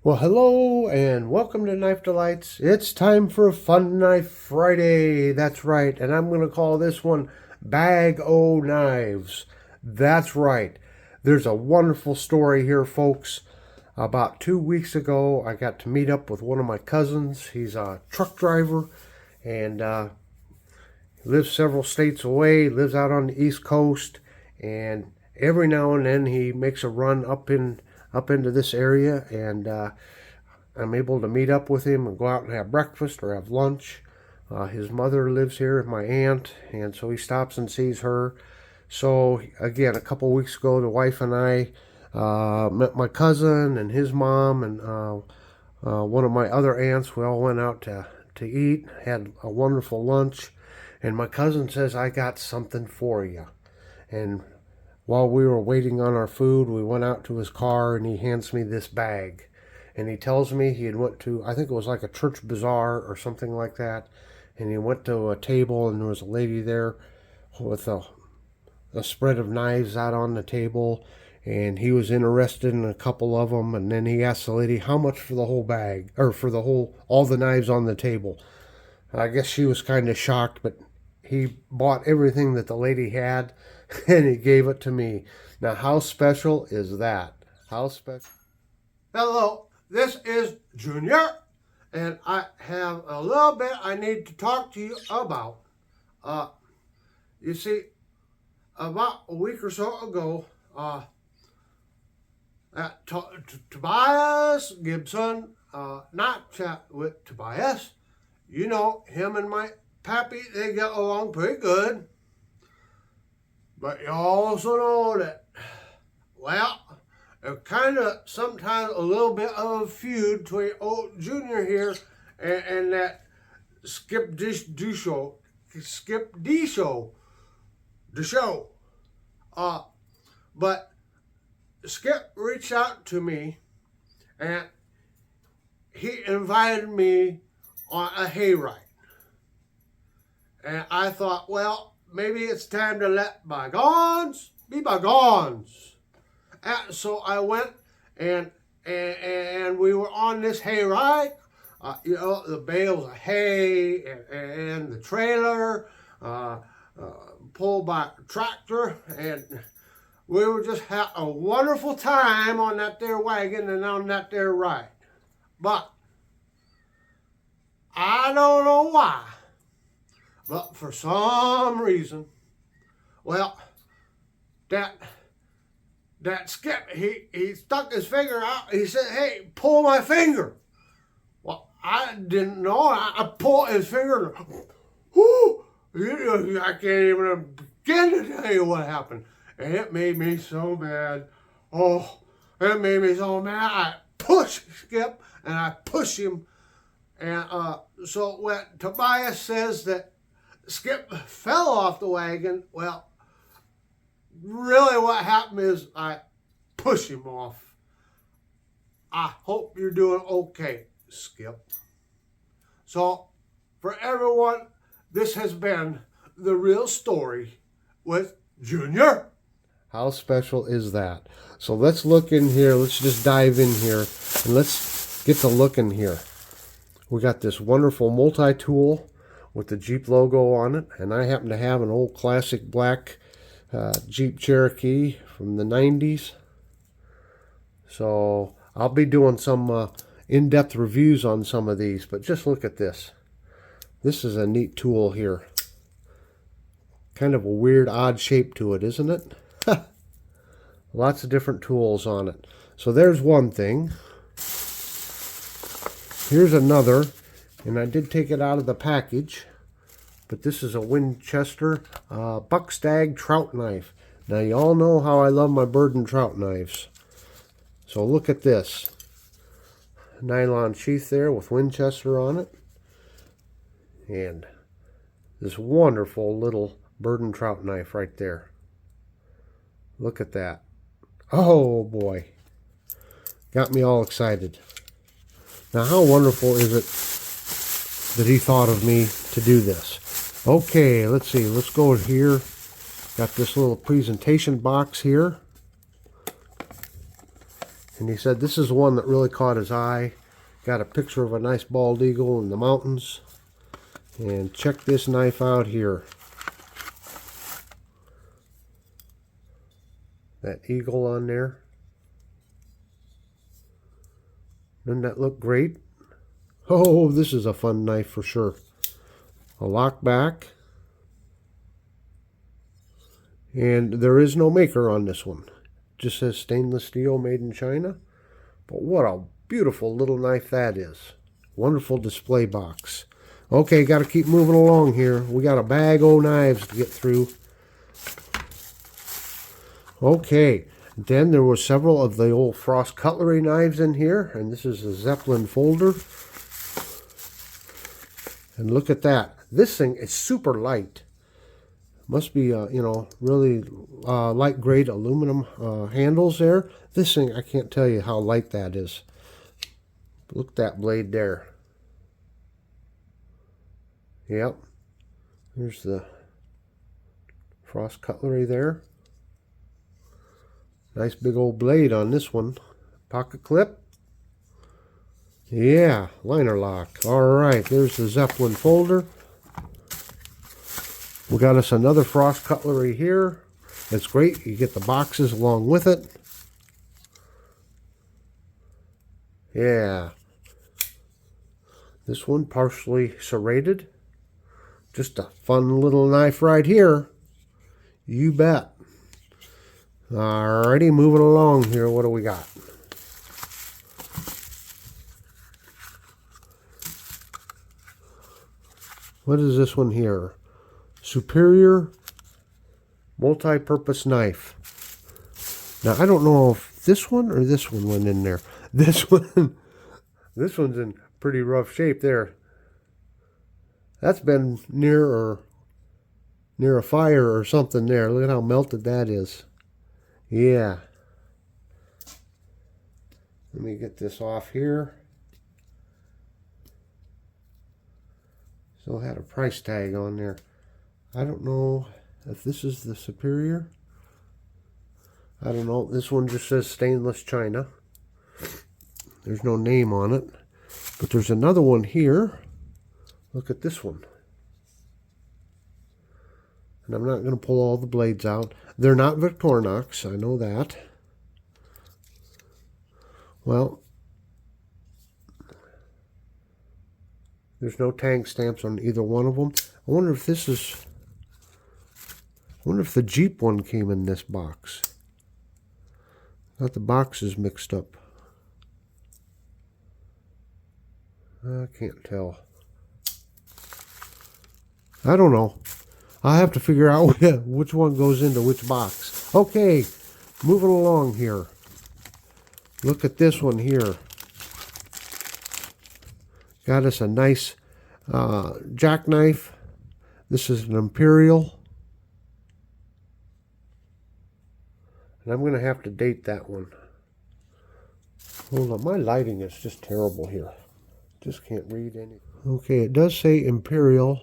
Well, hello and welcome to Knife Delights. It's time for a Fun Knife Friday. That's right. And I'm going to call this one Bag O' Knives. That's right. There's a wonderful story here, folks. About 2 weeks ago, I got to meet up with one of my cousins. He's a truck driver and lives several states away, lives out on the East Coast. And every now and then he makes a run up into this area, and I'm able to meet up with him and go out and have breakfast or have lunch. His mother lives here, my aunt, and so he stops and sees her. So again, a couple weeks ago, the wife and I met my cousin and his mom and one of my other aunts. We all went out to eat, had a wonderful lunch, and my cousin says, "I got something for you." And while we were waiting on our food, we went out to his car and he hands me this bag. And he tells me he had went to, I think it was like a church bazaar or something like that. And he went to a table and there was a lady there with a spread of knives out on the table. And he was interested in a couple of them. And then he asked the lady how much for the whole bag, or for all the knives on the table. I guess she was kind of shocked, but he bought everything that the lady had and he gave it to me. Now, how special is that? How special? Hello, this is Junior, and I have a little bit I need to talk to you about. You see, about a week or so ago, Tobias Gibson, not chat with Tobias. You know, him and my pappy, they get along pretty good. But you also know that, well, there's kind of sometimes a little bit of a feud between old Junior here and that Skip D show. The show. But Skip reached out to me and he invited me on a hayride. And I thought, well, maybe it's time to let bygones be bygones. And so I went and we were on this hayride. You know, the bales of hay and the trailer pulled by a tractor, and we were just having a wonderful time on that there wagon and on that there ride. But I don't know why, but for some reason, well, that Skip, he stuck his finger out. He said, "Hey, pull my finger." Well, I didn't know. I pulled his finger. Whoo! I can't even begin to tell you what happened. And it made me so mad. Oh, it made me so mad. I pushed Skip and I pushed him. And so when Tobias says that Skip fell off the wagon, well, really what happened is I pushed him off. I hope you're doing okay, Skip. So for everyone, this has been the real story with Junior. How special is that? So let's look in here. Let's just dive in here and let's get to looking here. We got this wonderful multi-tool with the Jeep logo on it, and I happen to have an old classic black Jeep Cherokee from the 90s. So I'll be doing some in-depth reviews on some of these, but just look at this. This is a neat tool here. Kind of a weird, odd shape to it, isn't it? Lots of different tools on it. So there's one thing. Here's another, and I did take it out of the package, but this is a Winchester Buckstag trout knife. Now, you all know how I love my bird and trout knives. So look at this. Nylon sheath there with Winchester on it. And this wonderful little bird and trout knife right there. Look at that. Oh boy. Got me all excited. Now, how wonderful is it that he thought of me to do this? Okay, let's see. Let's go here. Got this little presentation box here. And he said this is the one that really caught his eye. Got a picture of a nice bald eagle in the mountains. And check this knife out here. That eagle on there. Doesn't that look great? Oh, this is a fun knife for sure. A lock back. And there is no maker on this one. Just says stainless steel made in China. But what a beautiful little knife that is. Wonderful display box. Okay, got to keep moving along here. We got a bag of knives to get through. Okay, then there were several of the old Frost cutlery knives in here. And this is a Zeppelin folder. And look at that. This thing is super light. Must be, really light grade aluminum handles there. This thing, I can't tell you how light that is. Look at that blade there. Yep. Here's the Frost cutlery there. Nice big old blade on this one. Pocket clip. Yeah, liner lock. All right, there's the Zeppelin folder. We got us another Frost cutlery here. It's great. You get the boxes along with it. Yeah. This one partially serrated. Just a fun little knife right here. You bet. Alrighty, moving along here. What do we got? What is this one here? Superior multi-purpose knife. Now I don't know if this one or this one went in there. This one's in pretty rough shape there. That's been near a fire or something there. Look at how melted that is. Yeah. Let me get this off here. Still had a price tag on there. I don't know if this is the Superior. I don't know. This one just says stainless China. There's no name on it. But there's another one here. Look at this one. And I'm not going to pull all the blades out. They're not Victorinox. I know that. Well, there's no tag stamps on either one of them. I wonder if this is... I wonder if the Jeep one came in this box. Got the boxes mixed up. I can't tell. I don't know. I'll have to figure out which one goes into which box. Okay, moving along here. Look at this one here. Got us a nice jackknife. This is an Imperial. And I'm going to have to date that one. Hold on, my lighting is just terrible here. Just can't read any. Okay, it does say Imperial.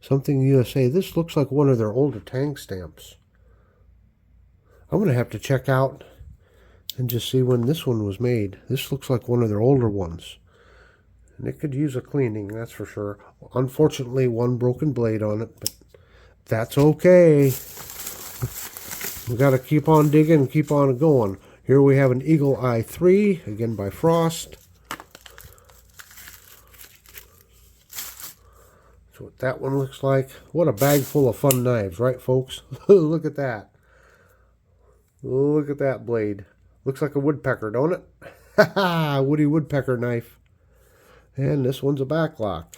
Something USA. This looks like one of their older tag stamps. I'm going to have to check out and just see when this one was made. This looks like one of their older ones. And it could use a cleaning, that's for sure. Unfortunately, one broken blade on it, but that's okay. We got to keep on digging and keep on going. Here we have an Eagle Eye 3, again by Frost. That's what that one looks like. What a bag full of fun knives, right, folks? Look at that. Look at that blade. Looks like a woodpecker, don't it? Ha ha! Woody woodpecker knife. And this one's a backlock.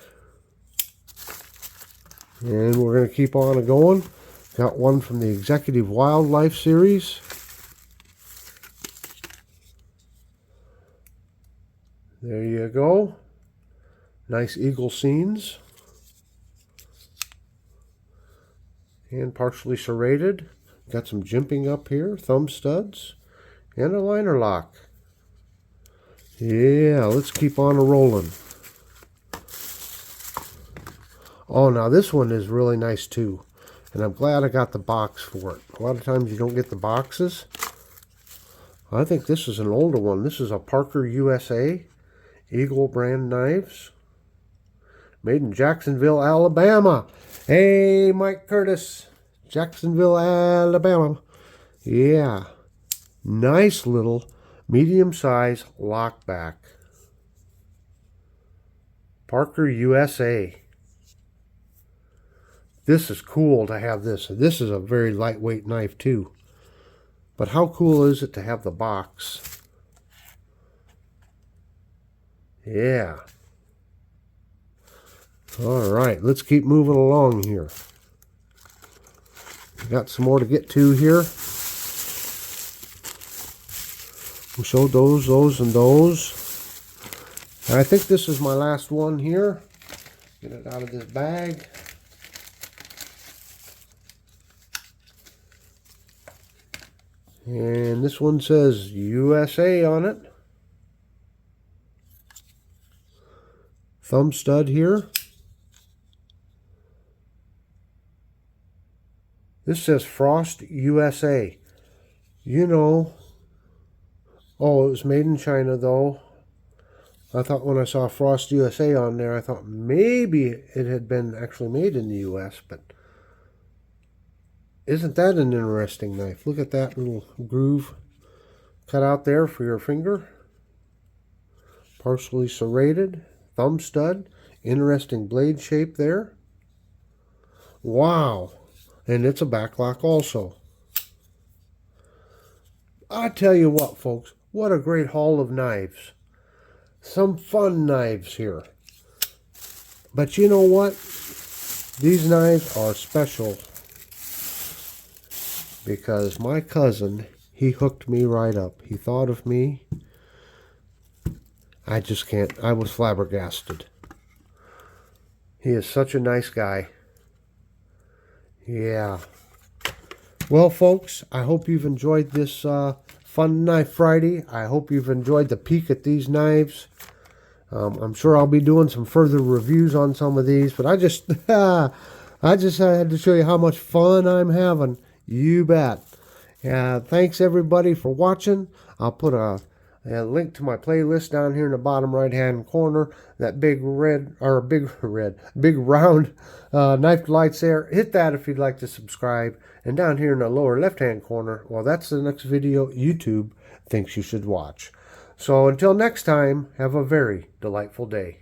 And we're going to keep on going. Got one from the Executive Wildlife series. There you go. Nice eagle scenes. And partially serrated. Got some jimping up here, thumb studs, and a liner lock. Yeah, let's keep on rolling. Oh, now this one is really nice too. And I'm glad I got the box for it. A lot of times you don't get the boxes. I think this is an older one. This is a Parker USA Eagle brand knives. Made in Jacksonville, Alabama. Hey, Mike Curtis. Jacksonville, Alabama. Yeah. Nice little medium-size lockback. Parker USA. This is cool to have this. This is a very lightweight knife too. But how cool is it to have the box? Yeah. All right, let's keep moving along here. Got some more to get to here. We showed those, and those. And I think this is my last one here. Get it out of this bag. And this one says USA on it. Thumb stud here. This says Frost USA. You know. Oh, it was made in China though. I thought when I saw Frost USA on there, I thought maybe it had been actually made in the US, but isn't that an interesting knife? Look at that little groove cut out there for your finger. Partially serrated. Thumb stud. Interesting blade shape there. Wow. And it's a backlock also. I tell you what, folks. What a great haul of knives. Some fun knives here. But you know what? These knives are special because my cousin, he hooked me right up. He thought of me. I just can't. I was flabbergasted. He is such a nice guy. Yeah. Well, folks, I hope you've enjoyed this Fun Knife Friday. I hope you've enjoyed the peek at these knives. I'm sure I'll be doing some further reviews on some of these, but I just had to show you how much fun I'm having. You bet. Thanks everybody for watching. I'll put a link to my playlist down here in the bottom right hand corner. That big round Knife Delights there. Hit that if you'd like to subscribe. And down here in the lower left hand corner, well, that's the next video YouTube thinks you should watch. So until next time, have a very delightful day.